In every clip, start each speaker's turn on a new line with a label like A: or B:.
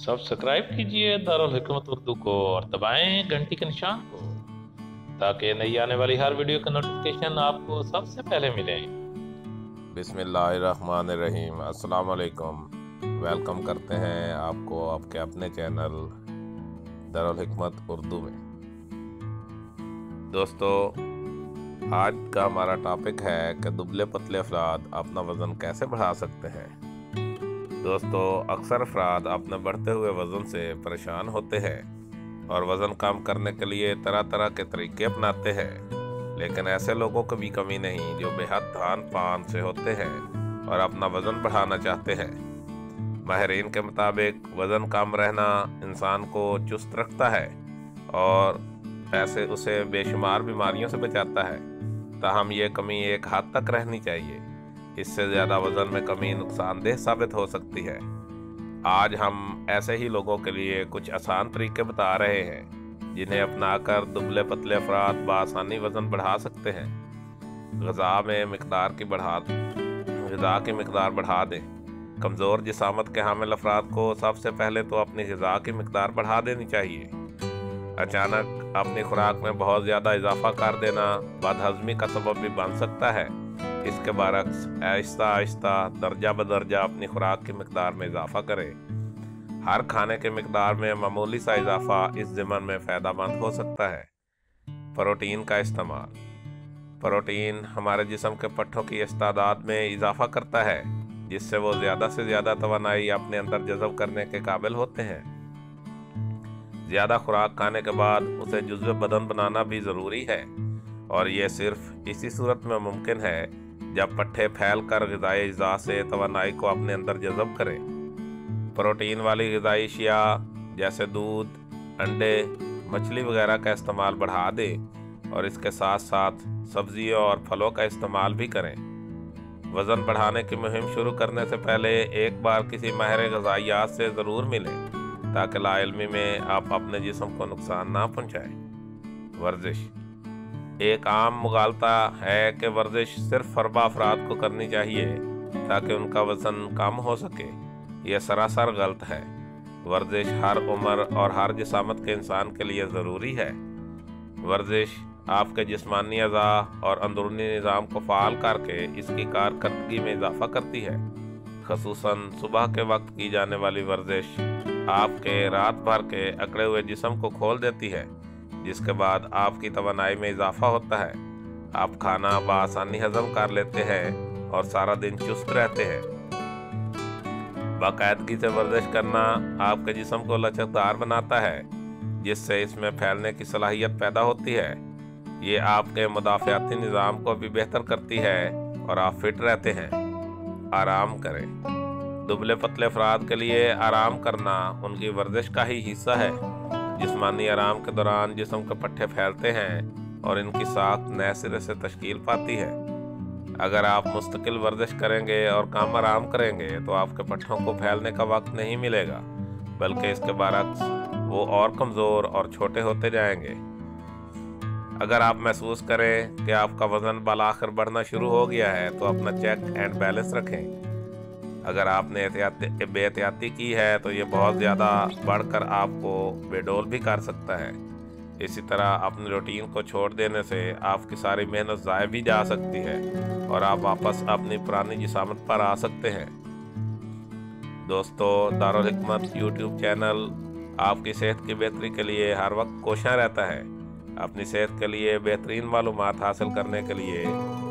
A: Subscribe कीजिए दारुल हिकमत उर्दू को और दबाएं घंटी के निशान को, ताकि नई आने वाली हर वीडियो का नोटिफिकेशन आपको सबसे पहले मिले।
B: बिस्मिल्लाहिर्रहमानिर्रहीम। अस्सलाम वालेकुम। वेलकम करते हैं आपको आपके अपने चैनल दारुल हिकमत उर्दू में। दोस्तों, आज का हमारा टॉपिक है कि दुबले पतले अफराद अपना वज़न कैसे बढ़ा सकते हैं। दोस्तों, अक्सर अफराद अपने बढ़ते हुए वज़न से परेशान होते हैं और वज़न कम करने के लिए तरह तरह के तरीके अपनाते हैं, लेकिन ऐसे लोगों की भी कमी नहीं जो बेहद धान पान से होते हैं और अपना वज़न बढ़ाना चाहते हैं। माहिरीन के मुताबिक वज़न कम रहना इंसान को चुस्त रखता है और ऐसे उसे बेशुमार बीमारियों से बचाता है। ताहम ये कमी एक हद तक रहनी चाहिए, इससे ज़्यादा वज़न में कमी नुकसानदेह साबित हो सकती है। आज हम ऐसे ही लोगों के लिए कुछ आसान तरीके बता रहे हैं जिन्हें अपनाकर दुबले पतले अफराद बआसानी वज़न बढ़ा सकते हैं। ग़िज़ा की मिक़दार बढ़ा दें। कमज़ोर जिसामत के हामिल अफराद को सबसे पहले तो अपनी ग़िज़ा की मिक़दार बढ़ा देनी चाहिए। अचानक अपनी खुराक में बहुत ज़्यादा इजाफा कर देना बदहज़मी का सबब भी बन सकता है। इसके बरक्स आहिस्ता आहिस्ता दर्जा बदर्जा अपनी खुराक की मिक़दार में इजाफा करें। हर खाने की मिक़दार में मामूली सा इजाफा इस ज़िमन में फ़ायदेमंद हो सकता है। प्रोटीन का इस्तेमाल। प्रोटीन हमारे जिस्म के पट्ठों की इस्तादाद में इजाफा करता है, जिससे वो ज़्यादा से ज़्यादा तवानाई अपने अंदर जज़ब करने के काबिल होते हैं। ज़्यादा खुराक खाने के बाद उसे जुज़्व बदन बनाना भी ज़रूरी है, और ये सिर्फ इसी सूरत में मुमकिन है जब पट्ठे फैल कर ग़िज़ाई अज़्ज़ा से तवानाई को अपने अंदर जज़ब करें। प्रोटीन वाली ग़िज़ाई अशिया जैसे दूध, अंडे, मछली वगैरह का इस्तेमाल बढ़ा दें और इसके साथ साथ सब्ज़ियों और फलों का इस्तेमाल भी करें। वज़न बढ़ाने की मुहिम शुरू करने से पहले एक बार किसी माहिर ग़िज़ाइयात से ज़रूर मिलें, ताकि लाइल्मी में आप अपने जिस्म को नुकसान ना पहुँचाएं। वर्जिश। एक आम मुगालता है कि वर्जिश सिर्फ फरबा अफराद को करनी चाहिए ताकि उनका वज़न कम हो सके। यह सरासर गलत है। वर्जिश हर उम्र और हर जिसामत के इंसान के लिए ज़रूरी है। वर्जिश आपके जिस्मानी अज़ा और अंदरूनी निज़ाम को फ़ाल करके इसकी कारकर्दगी में इजाफ़ा करती है। ख़ुसूसन सुबह के वक्त की जाने वाली वर्जिश आपके रात भर के अकड़े हुए जिस्म को खोल देती है, जिसके बाद आपकी तवानाई में इजाफा होता है। आप खाना बआसानी हजम कर लेते हैं और सारा दिन चुस्त रहते हैं। बाकायदगी से वर्जिश करना आपके जिस्म को लचकदार बनाता है, जिससे इसमें फैलने की सलाहियत पैदा होती है। ये आपके मुदाफ़ियाती निज़ाम को भी बेहतर करती है और आप फिट रहते हैं। आराम करें। दुबले पतले अफराद के लिए आराम करना उनकी वर्जिश का ही हिस्सा है। जिस्मानी आराम के दौरान जिस्म के पट्ठे फैलते हैं और इनकी साख नए सिरे से तश्कील पाती है। अगर आप मुस्तकिल वर्जिश करेंगे और कम आराम करेंगे तो आपके पट्ठों को फैलने का वक्त नहीं मिलेगा, बल्कि इसके बरक्स वो और कमज़ोर और छोटे होते जाएंगे। अगर आप महसूस करें कि आपका वज़न बालाखिर बढ़ना शुरू हो गया है तो अपना चेक एंड बैलेंस रखें। अगर आपने बेहतियाती की है तो ये बहुत ज़्यादा बढ़कर आपको बेडौल भी कर सकता है। इसी तरह अपनी रूटीन को छोड़ देने से आपकी सारी मेहनत ज़ाया भी जा सकती है और आप वापस अपनी पुरानी जिसामत पर आ सकते हैं। दोस्तों, दारुल हिकमत यूट्यूब चैनल आपकी सेहत की बेहतरी के लिए हर वक्त कोशिश रहता है। अपनी सेहत के लिए बेहतरीन मालूमात हासिल करने के लिए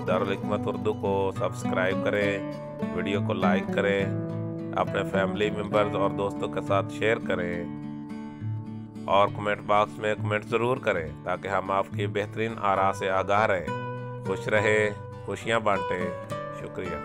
B: दारुल हिकमत उर्दू को सब्सक्राइब करें, वीडियो को लाइक करें, अपने फैमिली मेम्बर्स और दोस्तों के साथ शेयर करें और कमेंट बॉक्स में कमेंट ज़रूर करें, ताकि हम आपकी बेहतरीन आरा से आगाह रहें। खुश रहें, खुशियाँ बांटें। शुक्रिया।